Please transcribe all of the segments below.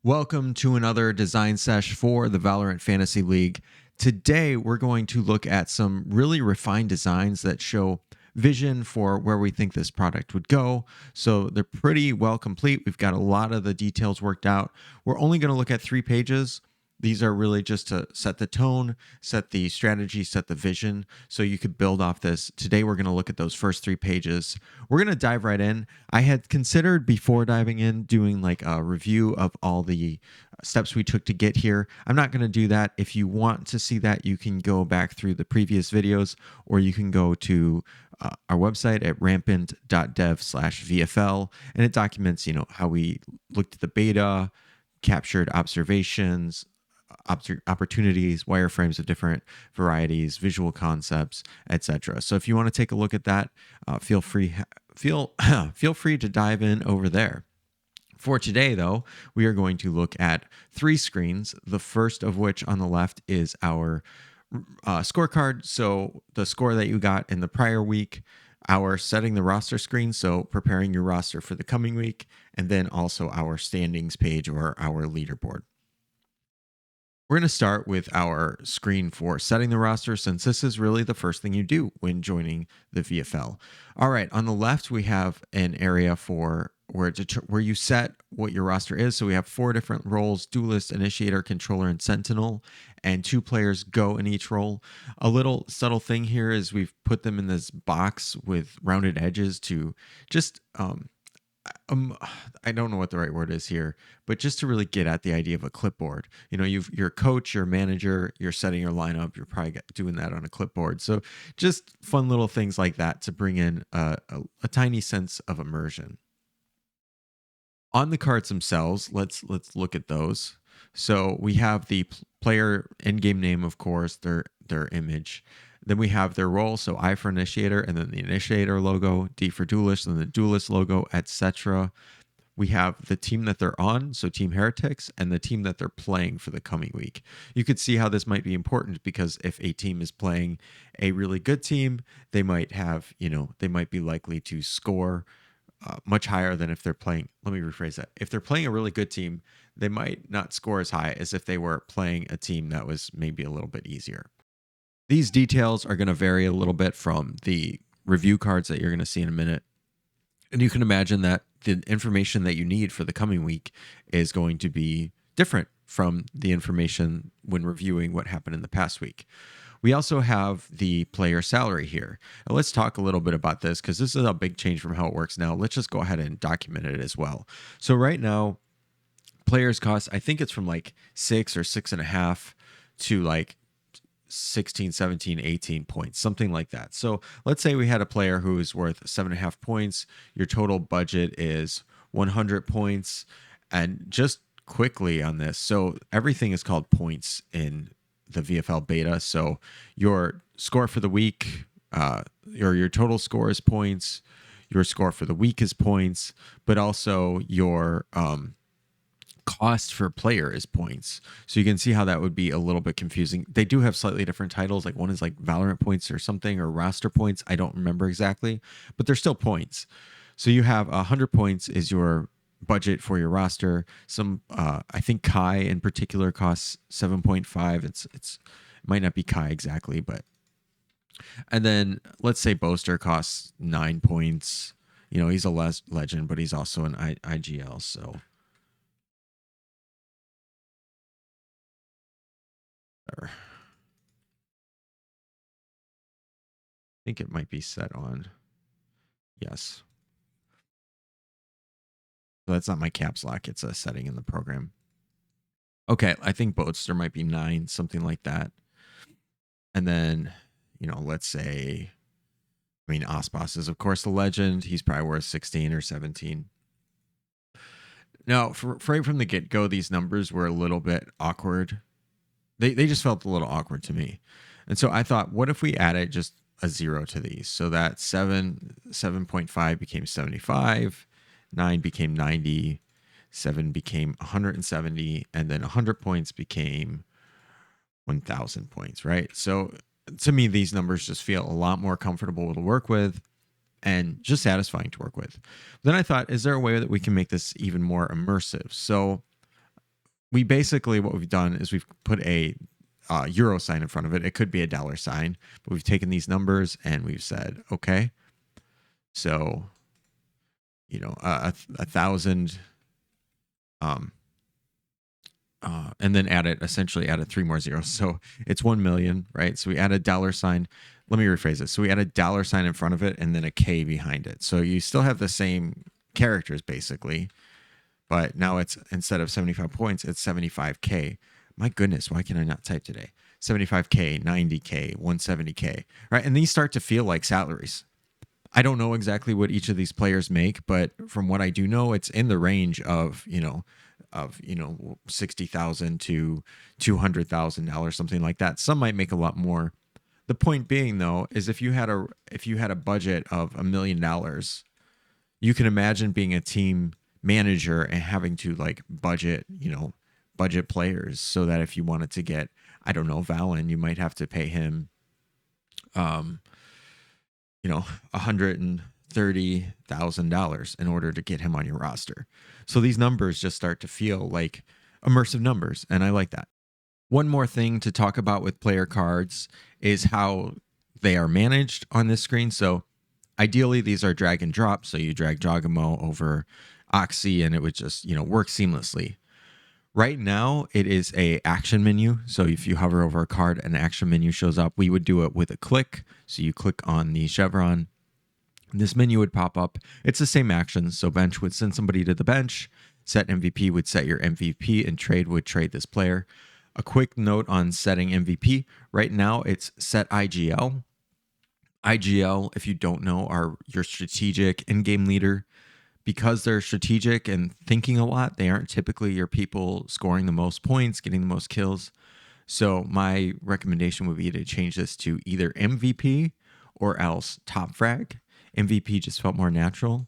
Welcome to another design sesh for the Valorant Fantasy League. Today, we're going to look at some really refined designs that show vision for where we think this product would go. So they're pretty well complete. We've got a lot of the details worked out. We're only going to look at 3 pages. These are really just to set the tone, set the strategy, set the vision, so you could build off this. Today, we're going to look at those first 3 pages. We're going to dive right in. I had considered before diving in doing like a review of all the steps we took to get here. I'm not going to do that. If you want to see that, you can go back through the previous videos, or you can go to our website at rampant.dev/VFL, and it documents, how we looked at the beta, captured observations, opportunities, wireframes of different varieties, visual concepts, etc. So if you want to take a look at that, feel free to dive in over there. For today, though, we are going to look at 3 screens. The first of which on the left is our scorecard. So the score that you got in the prior week, our setting the roster screen, so preparing your roster for the coming week, and then also our standings page or our leaderboard. We're going to start with our screen for setting the roster, since this is really the first thing you do when joining the VFL. All right, on the left, we have an area for where you set what your roster is. So we have 4 different roles: duelist, initiator, controller, and sentinel, and 2 players go in each role. A little subtle thing here is we've put them in this box with rounded edges to just I don't know what the right word is here, but just to really get at the idea of a clipboard. Your coach, your manager, you're setting your lineup, you're probably doing that on a clipboard. So just fun little things like that to bring in a tiny sense of immersion. On the cards themselves, let's look at those. So we have the player in-game name, of course, their image. Then we have their role, so I for initiator, and then the initiator logo, D for duelist, and the duelist logo, etc. We have the team that they're on, so Team Heretics, and the team that they're playing for the coming week. You could see how this might be important, because if a team is playing a really good team, they might have, they might be likely to score much higher than if they're playing. Let me rephrase that. If they're playing a really good team, they might not score as high as if they were playing a team that was maybe a little bit easier. These details are going to vary a little bit from the review cards that you're going to see in a minute. And you can imagine that the information that you need for the coming week is going to be different from the information when reviewing what happened in the past week. We also have the player salary here. Now let's talk a little bit about this, because this is a big change from how it works now. Let's just go ahead and document it as well. So right now, players cost, I think it's from like 6 or 6.5 to like 16, 17, 18 points, something like that. So let's say we had a player who is worth 7.5 points. Your total budget is 100 points. And just quickly on this, so everything is called points in the VFL beta. So your score for the week, your total score is points. Your score for the week is points, but also your cost for player is points. So you can see how that would be a little bit confusing. They do have slightly different titles. Like one is like Valorant points or something, or roster points. I don't remember exactly, but they're still points. So you have 100 points is your budget for your roster. I think Kai in particular costs 7.5. It might not be Kai exactly, but, and then let's say Boaster costs 9 points. He's a legend, but he's also an IGL. So I think it might be set on. Yes. So that's not my caps lock. It's a setting in the program. Okay, I think Boatster might be 9, something like that. And then, let's say, Osbos is, of course, the legend. He's probably worth 16 or 17. Now, right from the get-go, these numbers were a little bit awkward. They just felt a little awkward to me. And so I thought, what if we added just a 0 to these? So that 7.5 became 75, 9 became 90, 7 became 170, and then 100 points became 1,000 points, right? So to me, these numbers just feel a lot more comfortable to work with and just satisfying to work with. Then I thought, is there a way that we can make this even more immersive? So we basically, what we've done is we've put a euro sign in front of it. It could be a dollar sign, but we've taken these numbers and we've said, okay, so, a thousand, um, and then essentially added three more zeros. So it's 1 million, right? So we add a dollar sign. Let me rephrase it. So we add a dollar sign in front of it and then a K behind it. So you still have the same characters basically, but now it's, instead of 75 points, it's 75K. My goodness, why can I not type today? 75K, 90K, 170K, right? And these start to feel like salaries. I don't know exactly what each of these players make, but from what I do know, it's in the range of, 60,000 to $200,000, something like that. Some might make a lot more. The point being, though, is if you had a budget of $1 million, you can imagine being a team manager and having to like budget players, so that if you wanted to get, I don't know, Valen, you might have to pay him, um, $130,000 in order to get him on your roster. So these numbers just start to feel like immersive numbers, and I like that. One more thing to talk about with player cards is how they are managed on this screen. So ideally, these are drag and drop. So you drag Jogamo over Oxy and it would just, work seamlessly. Right now, it is a action menu. So if you hover over a card, an action menu shows up. We would do it with a click. So you click on the chevron. This menu would pop up. It's the same actions. So bench would send somebody to the bench. Set MVP would set your MVP, and trade would trade this player. A quick note on setting MVP. Right now, it's set IGL. IGL, if you don't know, are your strategic in-game leader. Because they're strategic and thinking a lot, they aren't typically your people scoring the most points, getting the most kills. So my recommendation would be to change this to either MVP or else top frag. MVP just felt more natural.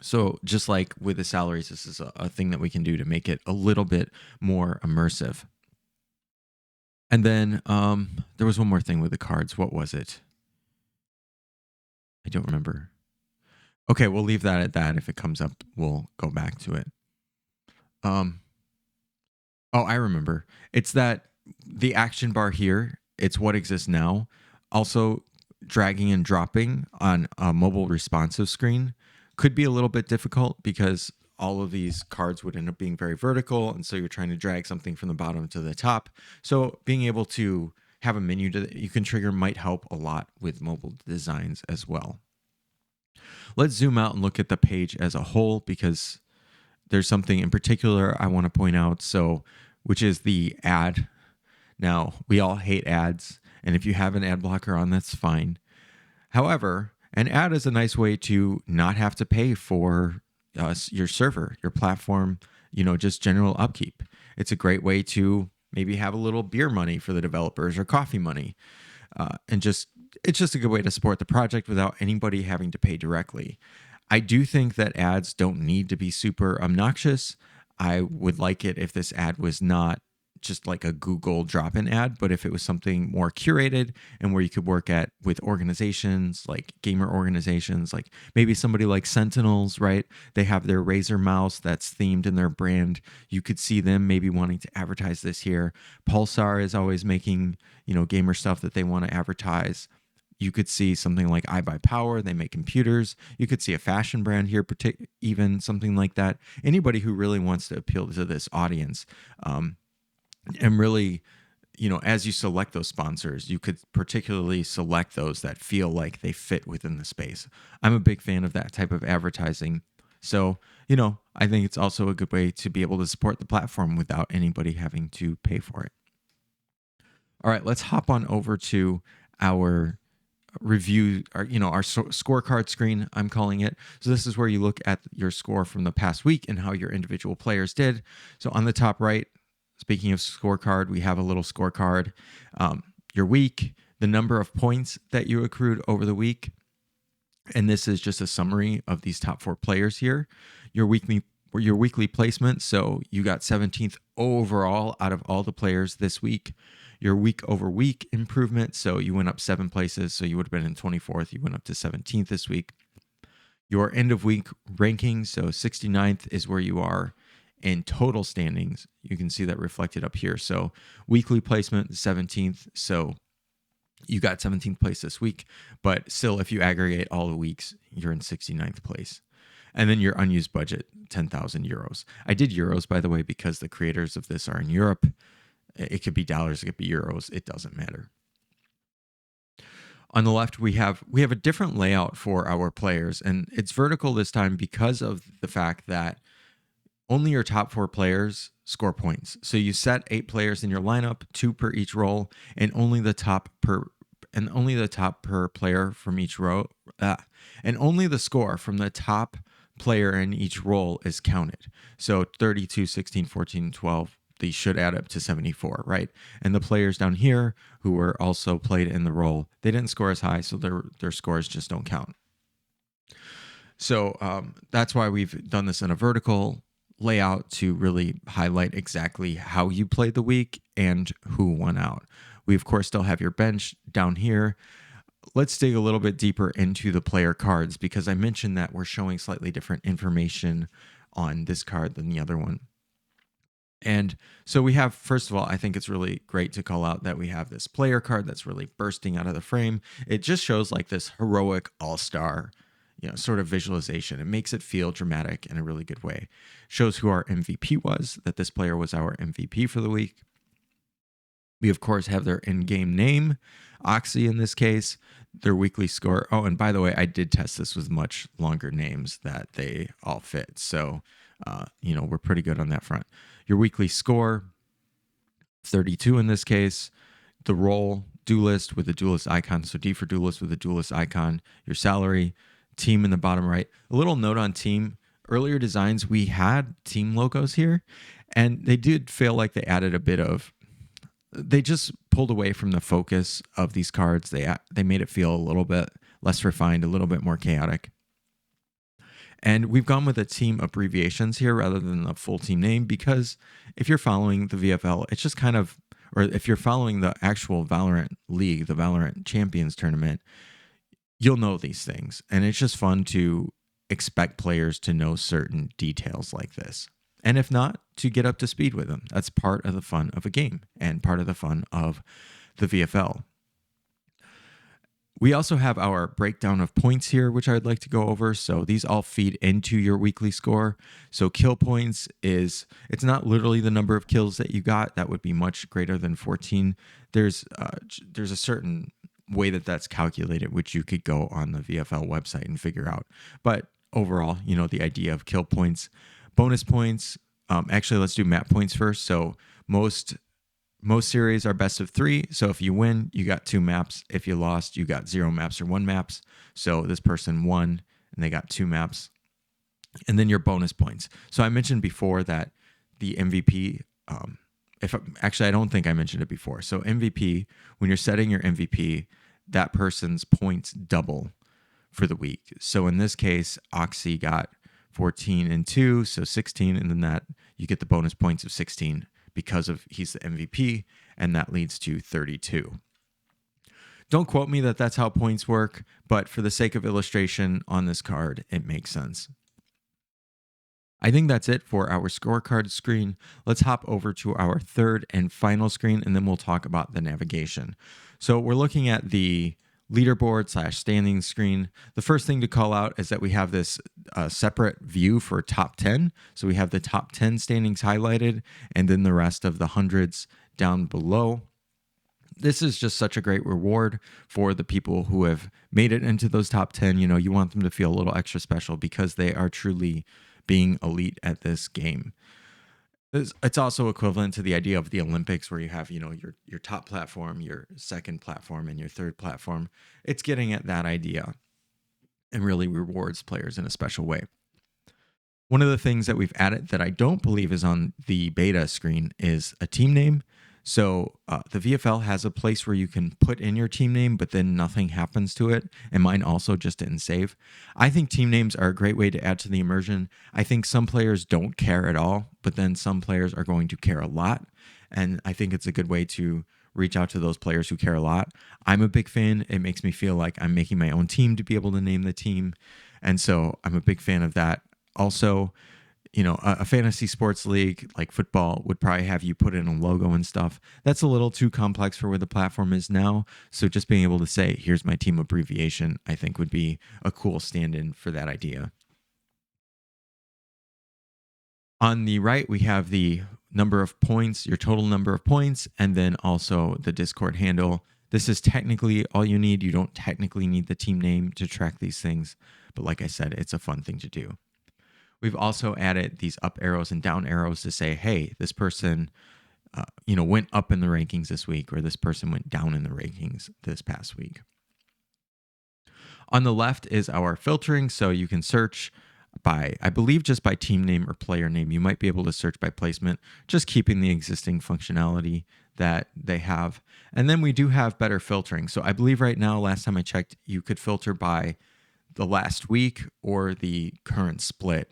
So just like with the salaries, this is a thing that we can do to make it a little bit more immersive. And then there was one more thing with the cards. What was it? I don't remember. Okay, we'll leave that at that. If it comes up, we'll go back to it. Oh, I remember. It's that the action bar here, it's what exists now. Also, dragging and dropping on a mobile responsive screen could be a little bit difficult because all of these cards would end up being very vertical. And so you're trying to drag something from the bottom to the top. So being able to have a menu that you can trigger might help a lot with mobile designs as well. Let's zoom out and look at the page as a whole, because there's something in particular I want to point out. So, which is the ad. Now, we all hate ads, and if you have an ad blocker on, that's fine. However, an ad is a nice way to not have to pay for your server, your platform, just general upkeep. It's a great way to maybe have a little beer money for the developers or coffee money. And it's just a good way to support the project without anybody having to pay directly. I do think that ads don't need to be super obnoxious. I would like it if this ad was not just like a Google drop-in ad, but if it was something more curated and where you could work with organizations, like gamer organizations, like maybe somebody like Sentinels, right? They have their Razer mouse that's themed in their brand. You could see them maybe wanting to advertise this here. Pulsar is always making, gamer stuff that they want to advertise. You could see something like iBuyPower. They make computers. You could see a fashion brand here, even something like that. Anybody who really wants to appeal to this audience. And really, as you select those sponsors, you could particularly select those that feel like they fit within the space. I'm a big fan of that type of advertising. So, I think it's also a good way to be able to support the platform without anybody having to pay for it. All right, let's hop on over to our review, our scorecard screen, I'm calling it. So this is where you look at your score from the past week and how your individual players did. So on the top right, speaking of scorecard, we have a little scorecard, your week, the number of points that you accrued over the week. And this is just a summary of these top 4 players here. Your weekly placement. So you got 17th overall out of all the players this week. Your week over week improvement. So you went up 7 places. So you would have been in 24th. You went up to 17th this week. Your end of week ranking. So 69th is where you are in total standings. You can see that reflected up here. So weekly placement, 17th. So you got 17th place this week, but still, if you aggregate all the weeks, you're in 69th place. And then your unused budget, 10,000 euros. I did euros, by the way, because the creators of this are in Europe. It could be dollars, it could be euros. It doesn't matter. On the left, we have a different layout for our players, and it's vertical this time because of the fact that only your top 4 players score points. So you set 8 players in your lineup, 2 per each role, and only the top per player from each row, and only the score from the top player in each role is counted. So 32, 16, 14, 12, these should add up to 74, right? And the players down here who were also played in the role, they didn't score as high, so their scores just don't count. So that's why we've done this in a vertical layout to really highlight exactly how you played the week and who won out. We, of course, still have your bench down here. Let's dig a little bit deeper into the player cards because I mentioned that we're showing slightly different information on this card than the other one. And so we have, first of all, I think it's really great to call out that we have this player card that's really bursting out of the frame. It just shows like this heroic all-star, sort of visualization. It makes it feel dramatic in a really good way. Shows who our MVP was, that this player was our MVP for the week. We, of course, have their in-game name, Oxy in this case, their weekly score. Oh, and by the way, I did test this with much longer names that they all fit. So, we're pretty good on that front. Your weekly score, 32 in this case. The role, duelist with a duelist icon. So D for duelist with a duelist icon. Your salary, team in the bottom right. A little note on team. Earlier designs, we had team logos here, and they did feel like they just pulled away from the focus of these cards. They made it feel a little bit less refined, a little bit more chaotic. And we've gone with the team abbreviations here rather than the full team name because if you're following the VFL, it's just or if you're following the actual Valorant League, the Valorant Champions Tournament, you'll know these things. And it's just fun to expect players to know certain details like this. And if not, to get up to speed with them. That's part of the fun of a game and part of the fun of the VFL. We also have our breakdown of points here, which I'd like to go over. So these all feed into your weekly score. So kill points it's not literally the number of kills that you got. That would be much greater than 14. There's a certain way that's calculated, which you could go on the VFL website and figure out. But overall, the idea of kill points, bonus points. Actually, let's do map points first. So most series are best of 3. So if you win, you got 2 maps. If you lost, you got 0 maps or 1 maps. So this person won and they got 2 maps. And then your bonus points. So I mentioned before that the MVP, I don't think I mentioned it before. So MVP, when you're setting your MVP, that person's points double for the week. So in this case, Oxy got 14 and 2, so 16, and then that you get the bonus points of 16 because he's the MVP, and that leads to 32. Don't quote me that that's how points work, but for the sake of illustration on this card, it makes sense. I think that's it for our scorecard screen. Let's hop over to our third and final screen, and then we'll talk about the navigation. So we're looking at the leaderboard / standing screen. The first thing to call out is that we have this separate view for top 10. So we have the top 10 standings highlighted and then the rest of the hundreds down below. This is just such a great reward for the people who have made it into those top 10. You want them to feel a little extra special because they are truly being elite at this game. It's also equivalent to the idea of the Olympics where you have, your top platform, your second platform, and your third platform. It's getting at that idea and really rewards players in a special way. One of the things that we've added that I don't believe is on the beta screen is a team name. So the VFL has a place where you can put in your team name, but then nothing happens to it. And mine also just didn't save. I think team names are a great way to add to the immersion. I think some players don't care at all, but then some players are going to care a lot. And I think it's a good way to reach out to those players who care a lot. I'm a big fan. It makes me feel like I'm making my own team to be able to name the team. And so I'm a big fan of that. Also, a fantasy sports league like football would probably have you put in a logo and stuff. That's a little too complex for where the platform is now. So just being able to say, here's my team abbreviation, I think would be a cool stand-in for that idea. On the right, we have the number of points, your total number of points, and then also the Discord handle. This is technically all you need. You don't technically need the team name to track these things. But like I said, it's a fun thing to do. We've also added these up arrows and down arrows to say, hey, this person, went up in the rankings this week, or this person went down in the rankings this past week. On the left is our filtering. So you can search by, I believe, just by team name or player name. You might be able to search by placement, just keeping the existing functionality that they have. And then we do have better filtering. So I believe right now, last time I checked, you could filter by the last week or the current split.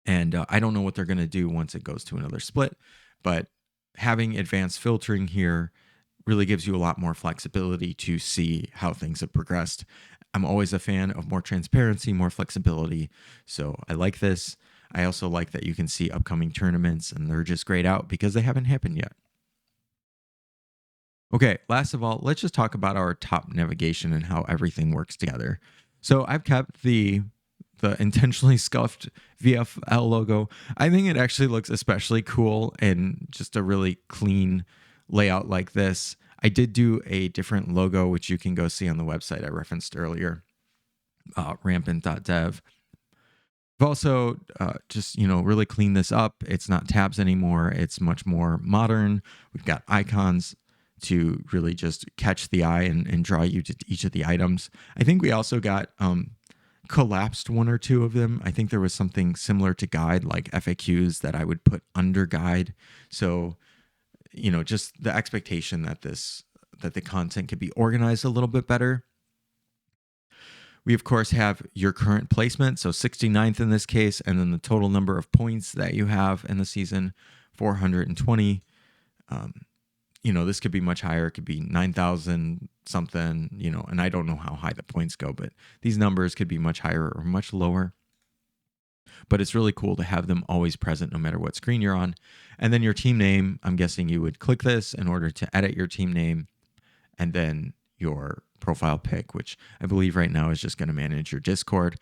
And I don't know what they're going to do once it goes to another split, but having advanced filtering here really gives you a lot more flexibility to see how things have progressed. I'm always a fan of more transparency, more flexibility. So I like this. I also like that you can see upcoming tournaments, and they're just grayed out because they haven't happened yet. Okay, last of all, let's just talk about our top navigation and how everything works together. So I've kept the intentionally scuffed VFL logo. I think it actually looks especially cool in just a really clean layout like this. I did do a different logo, which you can go see on the website I referenced earlier, rampant.dev. I've also just, really cleaned this up. It's not tabs anymore. It's much more modern. We've got icons to really just catch the eye and draw you to each of the items. I think we also got collapsed one or two of them. I think there was something similar to guide, like FAQs, that I would put under guide. So, just the expectation that the content could be organized a little bit better. We, of course, have your current placement, so 69th in this case, and then the total number of points that you have in the season, 420. This could be much higher. It could be 9,000 something, and I don't know how high the points go, but these numbers could be much higher or much lower. But it's really cool to have them always present no matter what screen you're on. And then your team name, I'm guessing you would click this in order to edit your team name, and then your profile pic, which I believe right now is just going to manage your Discord.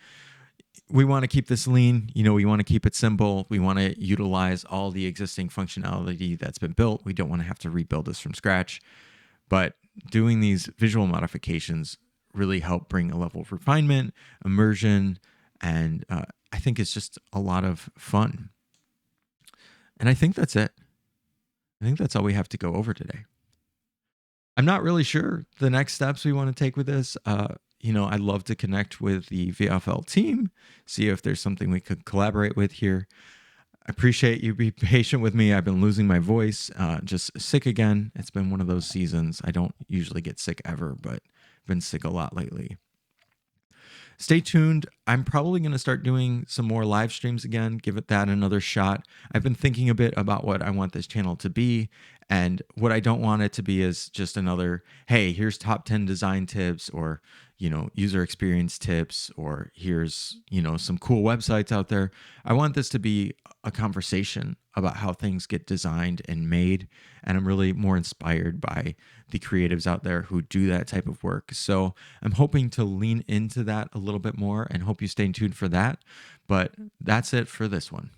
We want to keep this lean. We want to keep it simple. We want to utilize all the existing functionality that's been built. We don't want to have to rebuild this from scratch. But doing these visual modifications really help bring a level of refinement, immersion, and I think it's just a lot of fun. And I think that's it. I think that's all we have to go over today. I'm not really sure the next steps we want to take with this. I'd love to connect with the VFL team, see if there's something we could collaborate with here. I appreciate you be patient with me. I've been losing my voice, just sick again. It's been one of those seasons. I don't usually get sick ever, but I've been sick a lot lately. Stay tuned. I'm probably going to start doing some more live streams again, give it that another shot. I've been thinking a bit about what I want this channel to be, and what I don't want it to be is just another, hey, here's top 10 design tips, or, user experience tips, or here's, some cool websites out there. I want this to be a conversation about how things get designed and made, and I'm really more inspired by the creatives out there who do that type of work. So I'm hoping to lean into that a little bit more, and hope you stay tuned for that. But that's it for this one.